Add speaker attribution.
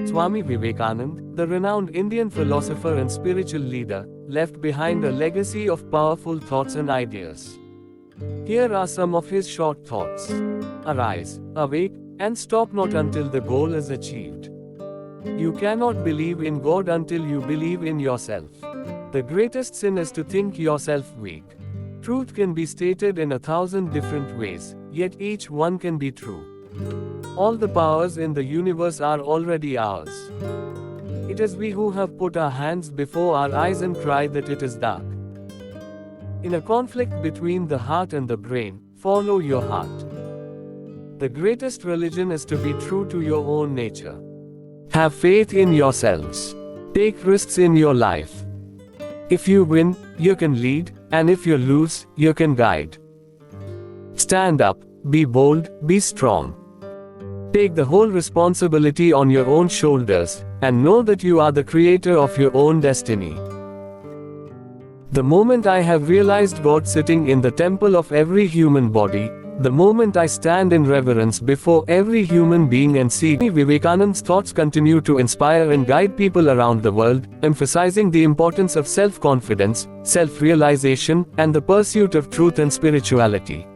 Speaker 1: Swami Vivekananda, the renowned Indian philosopher and spiritual leader, left behind a legacy of powerful thoughts and ideas. Here are some of his short thoughts. Arise, awake, and stop not until the goal is achieved. You cannot believe in God until you believe in yourself. The greatest sin is to think yourself weak. Truth can be stated in 1,000 different ways, yet each one can be true. All the powers in the universe are already ours. It is we who have put our hands before our eyes and cried that it is dark. In a conflict between the heart and the brain, follow your heart. The greatest religion is to be true to your own nature. Have faith in yourselves. Take risks in your life. If you win, you can lead, and if you lose, you can guide. Stand up, be bold, be strong. Take the whole responsibility on your own shoulders, and know that you are the creator of your own destiny. The moment I have realized God sitting in the temple of every human body, the moment I stand in reverence before every human being and see Vivekananda's thoughts continue to inspire and guide people around the world, emphasizing the importance of self-confidence, self-realization, and the pursuit of truth and spirituality.